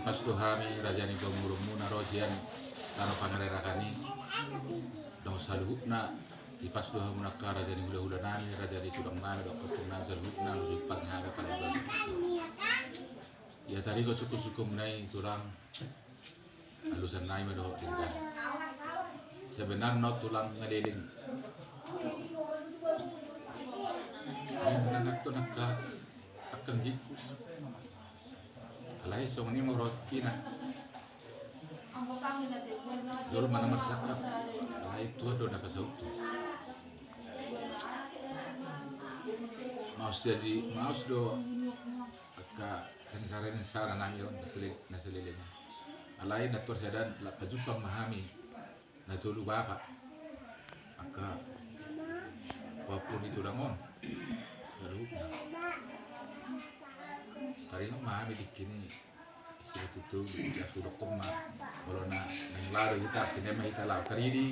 Pas Tuhami rajani pemurungmu narosian tanah pangererakani dong saluhukna ipas doha munaka rajani hula-hula nani rajani tudang nani dok ketunan saluhukna lujuk panghaga pada bulan ya tadi kau suku-suku menai tulang alusan nai medoh tinggal sebenarnya no tulang ngeliling ini menanak tu nakka akan giku alai songni mau roti nak dulu mana marsaka alai tua do nak kasau tu maus jadi maus do akka sensara nami on naseliling alai natur sedan la pajupang mahami natulu bapa akka wapun itu dangon lalu kali ini mahami dikini isi itu ya sudah koma corona yang lalu kita sinema kita lah kali ini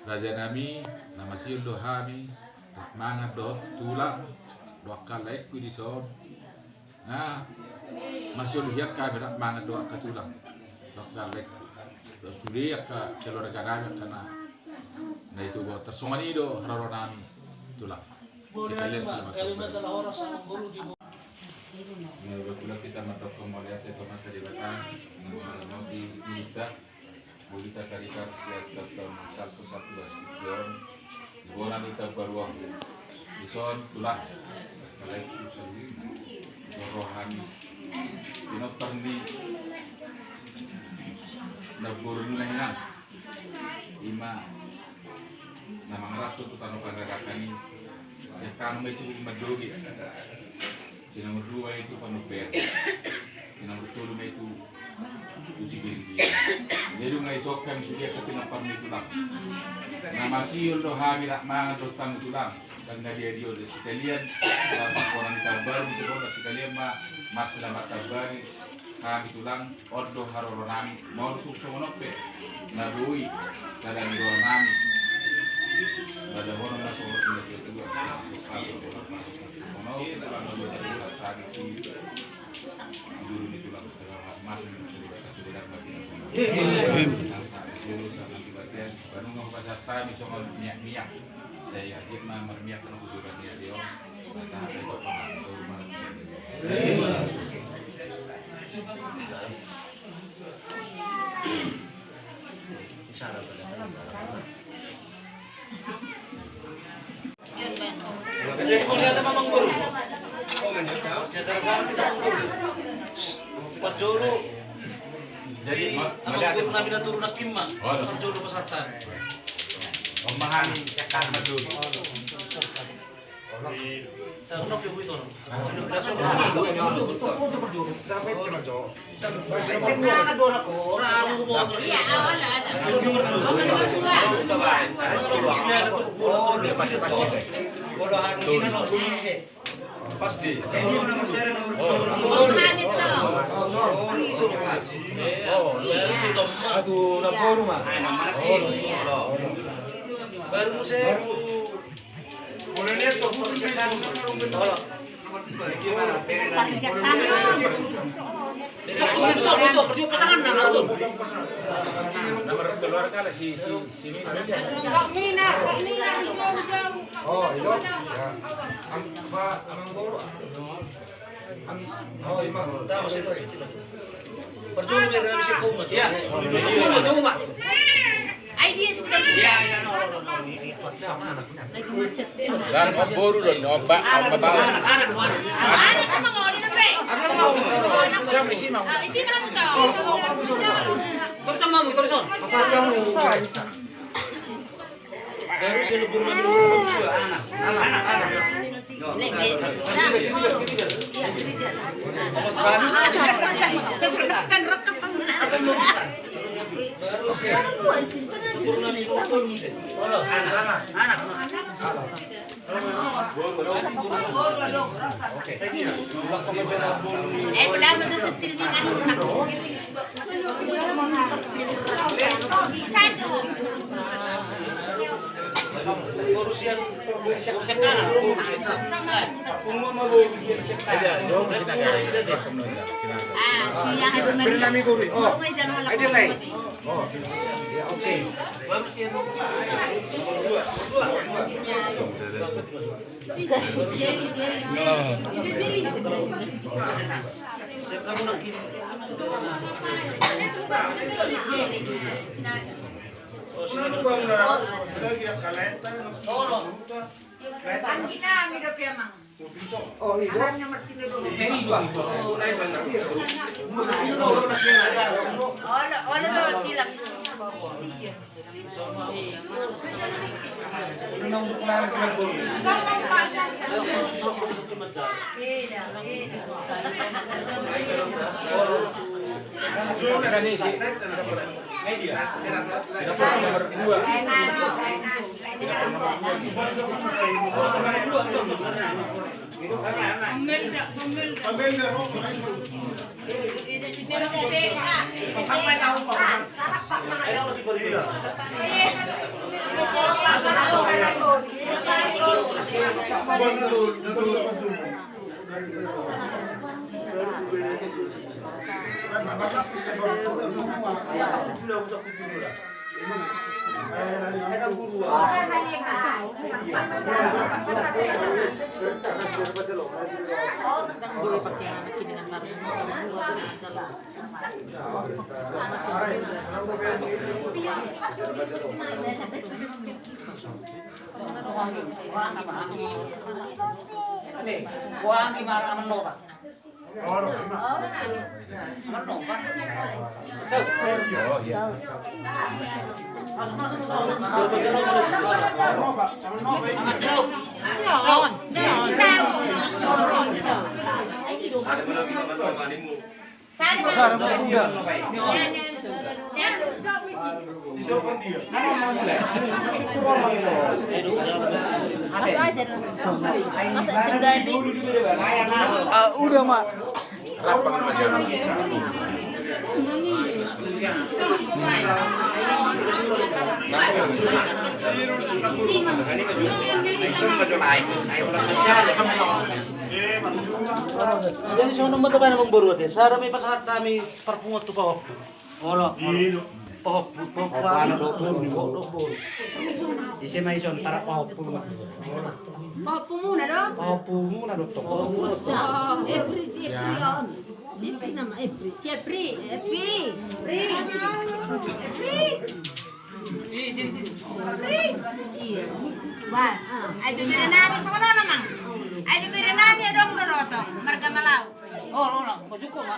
raja nami nama siul dohami mangat do tulang doa laik ku di son nah masih lihat kami nak mangat doa ke tulang doa laik suri ka keluarga kami karena nah itu buat tersongani do hararonan tulang sekalian selamat Betul kita matok kemuliaan Thomas Kadibatan mau di kita kita karikan setiap tahun 1 di bulan kita beruang di son tulang alaikum rohani dinotar di naburun lengan lima nama ngeratu tu tanu pangerakani ya kang itu madogi di nomor 2 itu panuber di nomor 3 itu usigindi jadi ngai sokam dia ketinapar itu lah nama siul do hamira mangan do tang tulang dan dia dio sekalian orang kabar itu sekalian masalah kabar kami tulang ordo haroronami mau sukses monope narui kadang doronami pada orang masuk orang itu mau dalam saat itu dulu di tulang segala macam sudah mati baru ngomong bahasa tadi soal minyak saya dia mah minyak kan udah dia dia saat itu Jadi kau lihat apa Mang Guru? Secara kita Mang Guru. Parjolo. Jadi Mang Guru nabi na turun nakim mak. Parjolo pasatan. memahami sekan betul Tahu nak yang itu. pasti baru saya boleh lihat tuh persiapan nomor keluarga lah si ini oh iya ya apa amang bolu oh iya tahu sih percuma biar bisa kumat ya cuma idea sebenarnya ya no dan oboru dan ombak anak ada sama ngori nabe siapa isi mau isi mana tahu terus sama mu terus masak kamu baru selebur anak padahal masa setil di kan satu Urusan kanan, urusan Ada, jauh masih naga. Penuhnya, kinaga. Siya kasi Maria. Oh, may dyan halak. Oh, ya oke. baru sih. Kamu lagi. Oh, iya. Wala daw sila. Ini sih. Tidak pernah nomor 2. Buang gimana aman lo pak? Aman lo pak? Oh, iya. Sarang muda. Udah, Mak. Rapang perjalanan. Jadi sono mo tayo ng buruti. Sara may pasahat kami perpungot to pa. Wala. Isi na ison tara pahopo. Papo muna daw. Pahopo muna dito. Every on. Every naman, every. Si Every. Every. Wah, ay dumira namin sa wala naman. Ay dumira namin dong garoto. Marga malaw. Oh, no, no. Majuko, ma.